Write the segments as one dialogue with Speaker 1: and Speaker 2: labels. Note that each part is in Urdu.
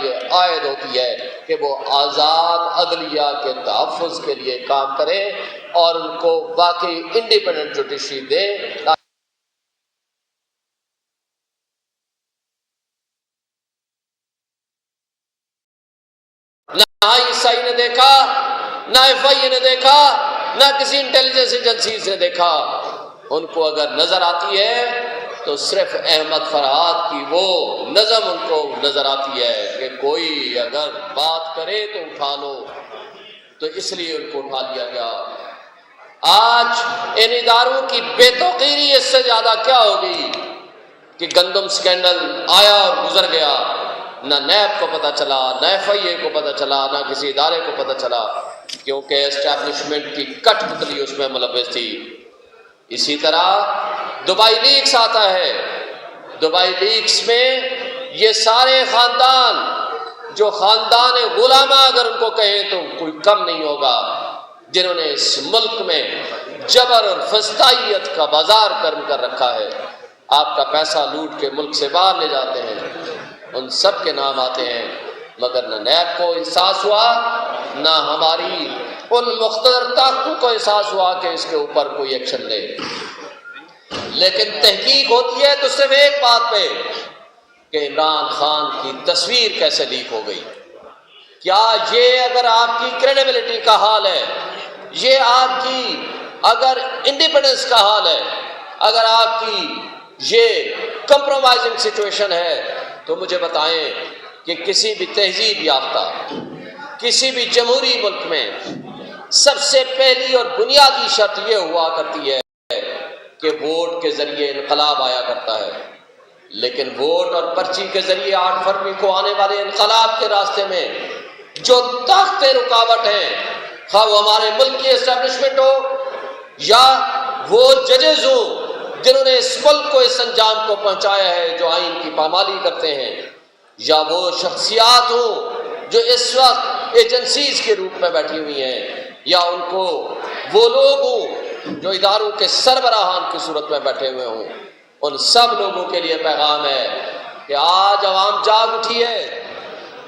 Speaker 1: لیے عائد ہوتی ہے کہ وہ آزاد عدلیہ کے تحفظ کے لیے کام کریں اور ان کو باقی انڈیپینڈنٹ جوڈیشری دیں. نہ عیسائی نے دیکھا، نہ FIA نے دیکھا، نہ کسی انٹیلیجنس ایجنسیز نے دیکھا. ان کو اگر نظر آتی ہے تو صرف احمد فرحات کی وہ نظم ان کو نظر آتی ہے کہ کوئی اگر بات کرے تو اٹھا لو، تو اس لیے ان کو اٹھا لیا گیا. آج ان اداروں کی بے توقیری اس سے زیادہ کیا ہوگی کہ گندم سکینڈل آیا اور گزر گیا، نہ نیب کو پتہ چلا، نہ FIA کو پتہ چلا، نہ کسی ادارے کو پتہ چلا، کیونکہ اسٹیبلشمنٹ کی کٹ پتلی اس میں ملوث تھی. اسی طرح دبئی لیکس آتا ہے. دبئی لیکس میں یہ سارے خاندان جو خاندان غلامہ اگر ان کو کہیں تو کوئی کم نہیں ہوگا، جنہوں نے اس ملک میں جبر اور فسطائیت کا بازار کر رکھا ہے. آپ کا پیسہ لوٹ کے ملک سے باہر لے جاتے ہیں، ان سب کے نام آتے ہیں. مگر نہ نیب کو احساس ہوا، نہ ہماری ان مقتدر طاقتوں کو احساس ہوا کہ اس کے اوپر کوئی ایکشن لے. لیکن تحقیق ہوتی ہے تو صرف ایک بات پہ کہ عمران خان کی تصویر کیسے لیک ہو گئی. کیا یہ اگر آپ کی کریڈیبلٹی کا حال ہے، یہ آپ کی اگر انڈیپینڈنس کا حال ہے، اگر آپ کی یہ کمپرومائزنگ سچویشن ہے، تو مجھے بتائیں کہ کسی بھی تہذیب یافتہ، کسی بھی جمہوری ملک میں سب سے پہلی اور بنیادی شرط یہ ہوا کرتی ہے کہ ووٹ کے ذریعے انقلاب آیا کرتا ہے. لیکن ووٹ اور پرچی کے ذریعے 8 فروری کو آنے والے انقلاب کے راستے میں جو طاقتیں رکاوٹ ہیں، خواہ وہ ہمارے ملک کی اسٹیبلشمنٹ ہو یا وہ ججز ہوں جنہوں نے اس ملک کو اس انجام کو پہنچایا ہے جو آئین کی پامالی کرتے ہیں، یا وہ شخصیات ہوں جو اس وقت ایجنسیز کے روپ میں بیٹھی ہوئی ہیں، یا ان کو وہ لوگ ہوں جو اداروں کے سربراہان کی صورت میں بیٹھے ہوئے ہوں. ان سب لوگوں کے لیے پیغام ہے کہ آج عوام جاگ اٹھی ہے،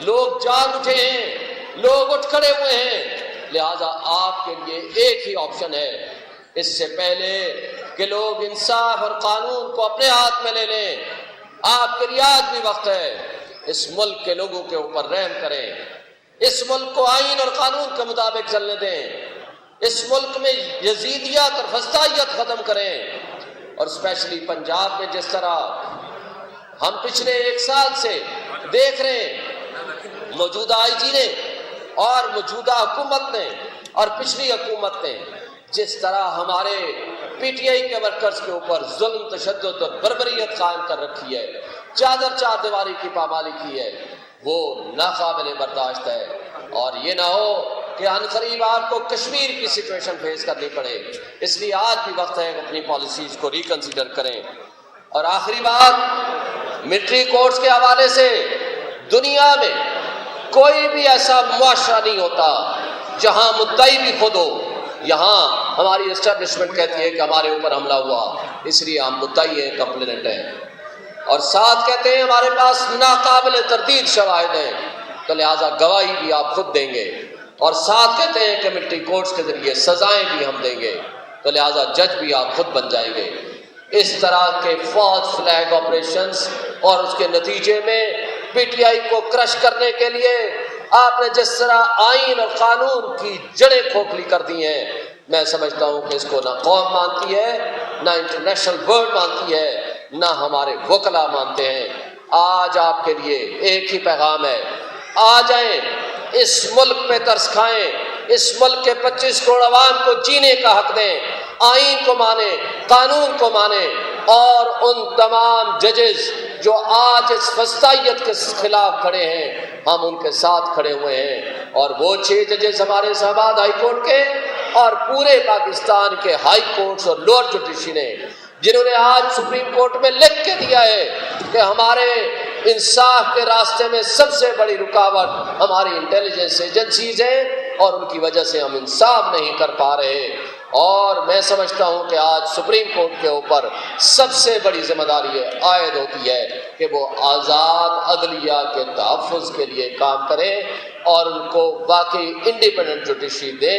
Speaker 1: لوگ جاگ اٹھے ہیں، لوگ اٹھ کھڑے ہوئے ہیں. لہذا آپ کے لیے ایک ہی آپشن ہے، اس سے پہلے کہ لوگ انصاف اور قانون کو اپنے ہاتھ میں لے لیں، آپ کے لیے آج بھی وقت ہے. اس ملک کے لوگوں کے اوپر رحم کریں، اس ملک کو آئین اور قانون کے مطابق چلنے دیں، اس ملک میں یزیدیت اور فسطائیت ختم کریں. اور اسپیشلی پنجاب میں جس طرح ہم پچھلے 1 سال سے دیکھ رہے ہیں، موجودہ IG نے اور موجودہ حکومت نے اور پچھلی حکومت نے جس طرح ہمارے PTI کے ورکرز کے اوپر ظلم، تشدد اور بربریت قائم کر رکھی ہے، چار دیواری کی پامالی کی ہے، وہ ناقابل برداشت ہے. اور یہ نہ ہو کہ عنقریب آپ کو کشمیر کی سچویشن فیس کرنی پڑے. اس لیے آج بھی وقت ہے کہ اپنی پالیسیز کو ریکنسیڈر کریں. اور آخری بات، ملٹری کورٹس کے حوالے سے دنیا میں کوئی بھی ایسا معاشرہ نہیں ہوتا جہاں مدعی بھی خود ہو. یہاں ہماری اسٹیبلشمنٹ کہتی ہے کہ ہمارے اوپر حملہ ہوا، اس لیے ہم مدعی ہیں، کمپلیننٹ ہیں، اور ساتھ کہتے ہیں ہمارے پاس ناقابل تردید شواہد ہیں، تو لہٰذا گواہی بھی آپ خود دیں گے. اور ساتھ کہتے ہیں کہ ملٹری کورٹس کے ذریعے سزائیں بھی ہم دیں گے، تو لہٰذا جج بھی آپ خود بن جائیں گے. اس طرح کے فالس فلیگ آپریشنز اور اس کے نتیجے میں PTI کو کرش کرنے کے لیے آپ نے جس طرح آئین اور قانون کی جڑیں کھوکھلی کر دی ہیں، میں سمجھتا ہوں کہ اس کو نہ قوم مانتی ہے، نہ انٹرنیشنل ورلڈ مانتی ہے، نہ ہمارے وکلاء مانتے ہیں. آج آپ کے لیے ایک ہی پیغام ہے، آ جائیں، اس ملک پہ ترس کھائیں، اس ملک کے 25 کروڑ عوام کو جینے کا حق دیں، آئین کو مانیں، قانون کو مانیں. اور ان تمام ججز جو آج اس فسطائیت کے خلاف کھڑے ہیں، ہم ان کے ساتھ کھڑے ہوئے ہیں. اور وہ 6 ججز ہمارے اسلام آباد ہائی کورٹ کے اور پورے پاکستان کے ہائی کورٹس اور لوور جوڈیشری نے، جنہوں نے آج سپریم کورٹ میں لکھ کے دیا ہے کہ ہمارے انصاف کے راستے میں سب سے بڑی رکاوٹ ہماری انٹیلیجنس ایجنسیز ہیں اور ان کی وجہ سے ہم انصاف نہیں کر پا رہے. اور میں سمجھتا ہوں کہ آج سپریم کورٹ کے اوپر سب سے بڑی ذمہ داری عائد ہوتی ہے کہ وہ آزاد عدلیہ کے تحفظ کے لیے کام کرے اور ان کو باقی انڈیپینڈنٹ جوڈیشری دے.